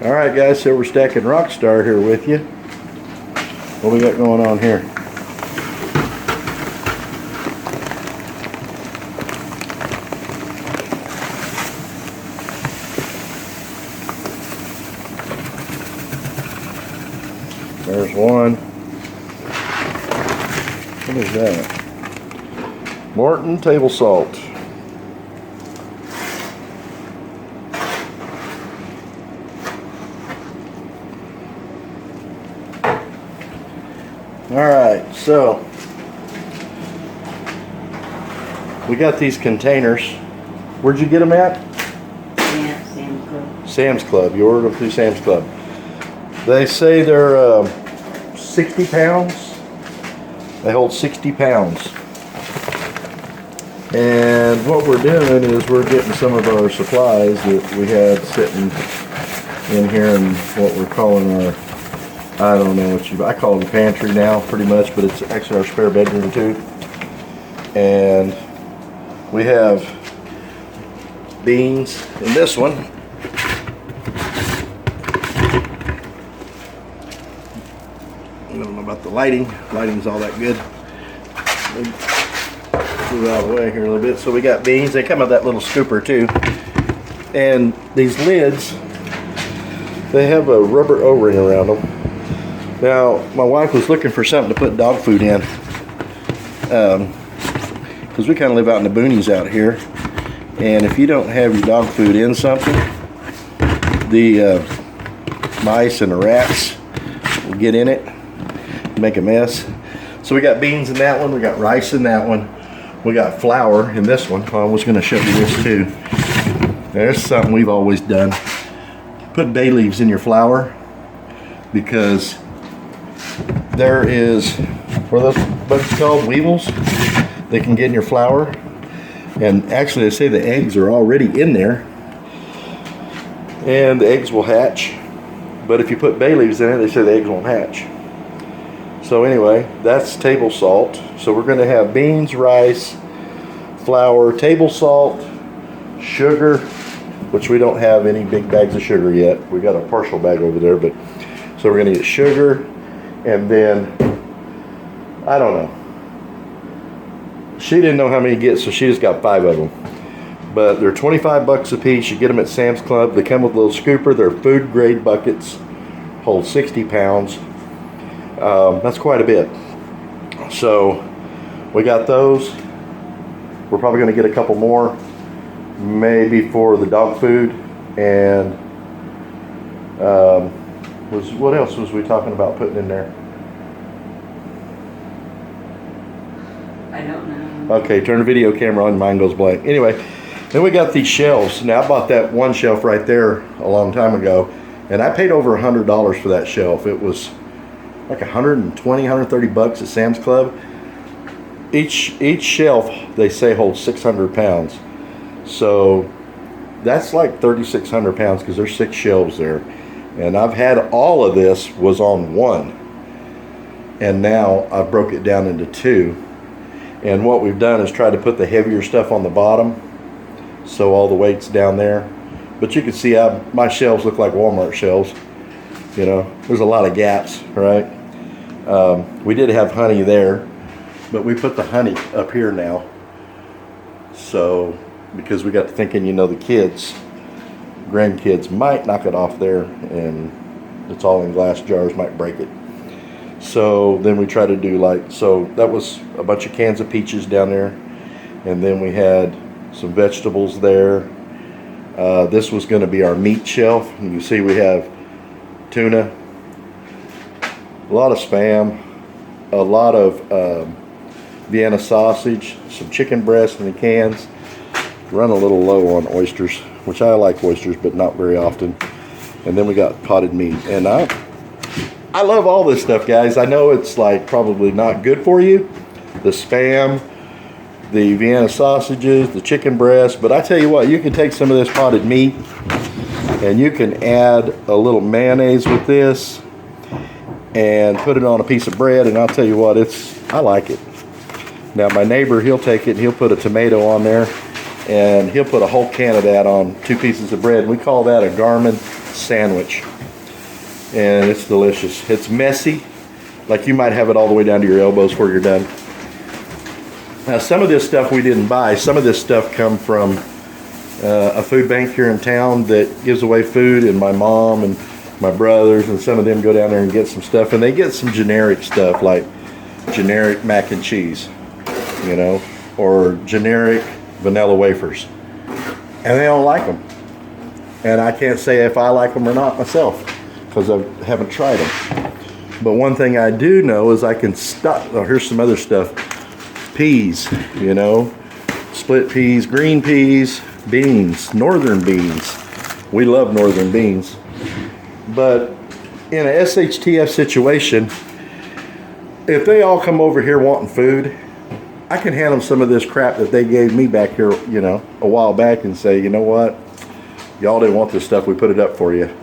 Alright guys, so we're stacking Rockstar here with you. What we got going on here? There's one. What is that? Morton table salt. Alright, so we got these containers. Where'd you get them at? Yeah, Sam's Club. Sam's Club. You ordered them through Sam's Club. They say they're 60 pounds. They hold 60 pounds. And what we're doing is we're getting some of our supplies that we had sitting in here in what we're calling our, I don't know what I call it the pantry now pretty much, but it's actually our spare bedroom too. And we have beans in this one. I don't know about the lighting. Lighting's all that good. Move out of the way here a little bit. So we got beans. They come out that little scooper too. And these lids, they have a rubber O-ring around them. Now, my wife was looking for something to put dog food in, because we kind of live out in the boonies out here, and if you don't have your dog food in something, the mice and the rats will get in it, make a mess. So we got beans in that one, we got rice in that one, we got flour in this one. I was going to show you this too. There's something we've always done. Put bay leaves in your flour, because there is, what are those bugs called? Weevils. They can get in your flour. And actually they say the eggs are already in there. And the eggs will hatch. But if you put bay leaves in it, they say the eggs won't hatch. So anyway, that's table salt. So we're going to have beans, rice, flour, table salt, sugar, which we don't have any big bags of sugar yet. We got a partial bag over there, but so we're going to get sugar. And then, I don't know. She didn't know how many to get, so she just got 5 of them. But they're 25 bucks a piece. You get them at Sam's Club. They come with a little scooper. They're food grade buckets. Hold 60 pounds. That's quite a bit. So, we got those. We're probably going to get a couple more. Maybe for the dog food. And, what else was we talking about putting in there? I don't know. Okay, turn the video camera on, mine goes blank. Anyway, then we got these shelves. Now I bought that one shelf right there a long time ago, and I paid over $100 for that shelf. It was like 120, 130 bucks at Sam's Club. Each shelf, they say, holds 600 pounds. So that's like 3,600 pounds because there's 6 shelves there. And I've had all of this was on one, and now I've broke it down into 2. And what we've done is try to put the heavier stuff on the bottom, so all the weight's down there. But you can see my shelves look like Walmart shelves. You know, there's a lot of gaps, right? We did have honey there, but we put the honey up here now. So, because we got to thinking, you know, the grandkids might knock it off there, and it's all in glass jars, might break it. So then we try to do so that was a bunch of cans of peaches down there, and then we had some vegetables there. This was going to be our meat shelf. You can see we have tuna, a lot of Spam, a lot of Vienna sausage, some chicken breast in the cans. Run a little low on oysters, which I like oysters, but not very often. And then we got potted meat. And I love all this stuff, guys. I know it's like probably not good for you, the Spam, the Vienna sausages, the chicken breast, but I tell you what, you can take some of this potted meat and you can add a little mayonnaise with this and put it on a piece of bread, and I'll tell you what, I like it. Now my neighbor, he'll take it and he'll put a tomato on there, and he'll put a whole can of that on 2 pieces of bread. We call that a Garmin sandwich. and it's delicious. It's messy, like you might have it all the way down to your elbows before you're done. Now some of this stuff we didn't buy. Some of this stuff come from a food bank here in town that gives away food, and my mom and my brothers and some of them go down there and get some stuff, and they get some generic stuff like generic mac and cheese, you know, or generic vanilla wafers, and they don't like them. And I can't say if I like them or not myself because I haven't tried them. But one thing I do know is I can stop. Oh, here's some other stuff. Peas, you know, split peas, green peas, beans, northern beans. We love northern beans. But in a SHTF situation, if they all come over here wanting food, I can hand them some of this crap that they gave me back here, you know, a while back, and say, you know what, y'all didn't want this stuff, we put it up for you.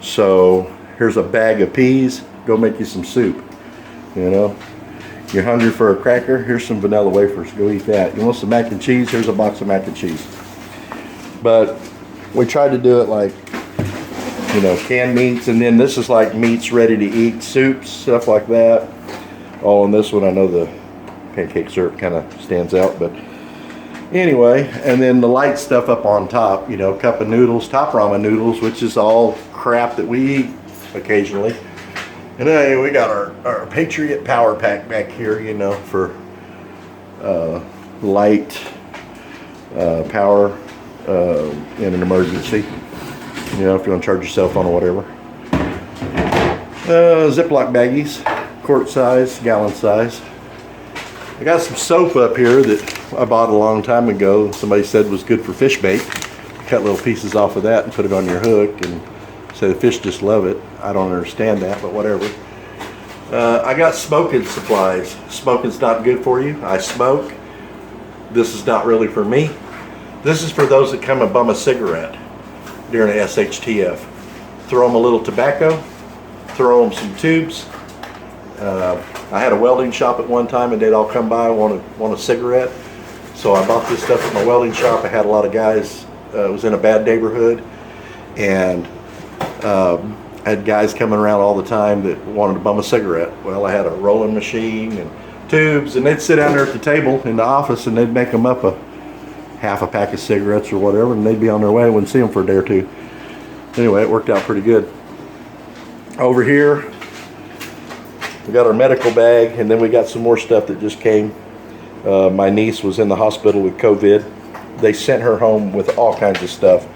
So here's a bag of peas, go make you some soup, you know. You're hungry for a cracker, here's some vanilla wafers, go eat that. You want some mac and cheese, here's a box of mac and cheese. But we tried to do it like, you know, canned meats, and then this is like meats ready to eat, soups, stuff like that. Oh, and this one, I know the pancake syrup kind of stands out, but anyway, and then the light stuff up on top, you know, cup of noodles, top ramen noodles, which is all crap that we eat occasionally. And then we got our Patriot power pack back here, you know, for light power in an emergency, you know, if you want to charge your cell phone or whatever. Ziploc baggies, quart size, gallon size. I got some soap up here that I bought a long time ago. Somebody said was good for fish bait. Cut little pieces off of that and put it on your hook, and say the fish just love it. I don't understand that, but whatever. I got smoking supplies. Smoking's not good for you. I smoke. This is not really for me. This is for those that come and bum a cigarette during a SHTF. Throw them a little tobacco, throw them some tubes. I had a welding shop at one time, and they'd all come by and want a cigarette. So I bought this stuff at my welding shop. I had a lot of guys, it was in a bad neighborhood, and I had guys coming around all the time that wanted to bum a cigarette. Well, I had a rolling machine and tubes, and they'd sit down there at the table in the office, and they'd make them up a half a pack of cigarettes or whatever, and they'd be on their way. I wouldn't see them for a day or two. Anyway, it worked out pretty good. Over here, we got our medical bag, and then we got some more stuff that just came. My niece was in the hospital with COVID. They sent her home with all kinds of stuff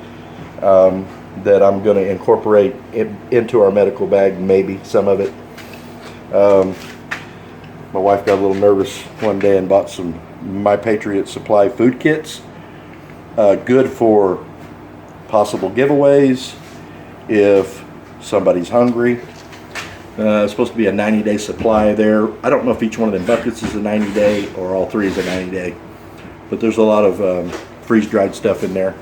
that I'm going to incorporate into our medical bag, maybe some of it. My wife got a little nervous one day and bought some My Patriot Supply food kits. Good for possible giveaways if somebody's hungry. It's supposed to be a 90-day supply there. I don't know if each one of them buckets is a 90-day or all three is a 90-day. But there's a lot of freeze-dried stuff in there.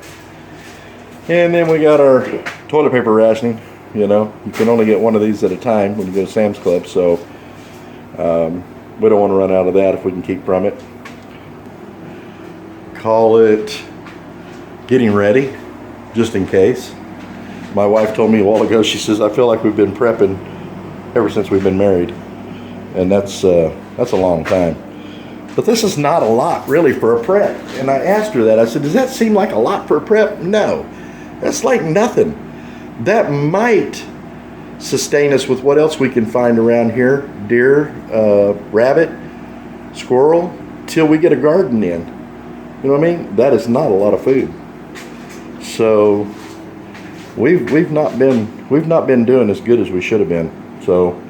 And then we got our toilet paper rationing. You know, you can only get one of these at a time when you go to Sam's Club. So we don't want to run out of that if we can keep from it. Call it getting ready, just in case. My wife told me a while ago, she says, I feel like we've been prepping ever since we've been married. And that's a long time. But this is not a lot really for a prep. And I asked her that. I said, does that seem like a lot for a prep? No, that's like nothing. That might sustain us with what else we can find around here. Deer, rabbit, squirrel, till we get a garden in. You know what I mean? That is not a lot of food. So we've not been doing as good as we should have been. So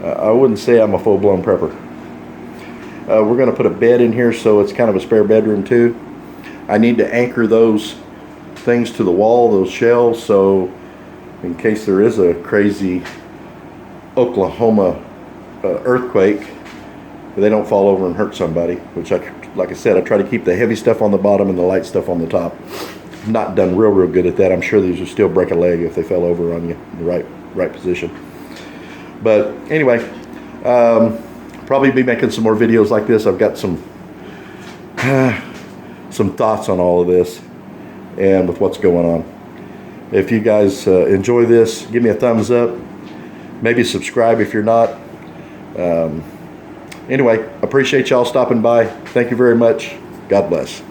I wouldn't say I'm a full-blown prepper. We're going to put a bed in here, so it's kind of a spare bedroom too. I need to anchor those things to the wall, those shelves, so in case there is a crazy Oklahoma earthquake, they don't fall over and hurt somebody, which like I said, I try to keep the heavy stuff on the bottom and the light stuff on the top. Not done real good at that. I'm sure these would still break a leg if they fell over on you in the right position. But anyway, probably be making some more videos like this. I've got some thoughts on all of this and with what's going on. If you guys enjoy this, give me a thumbs up. Maybe subscribe if you're not. Anyway, appreciate y'all stopping by. Thank you very much. God bless.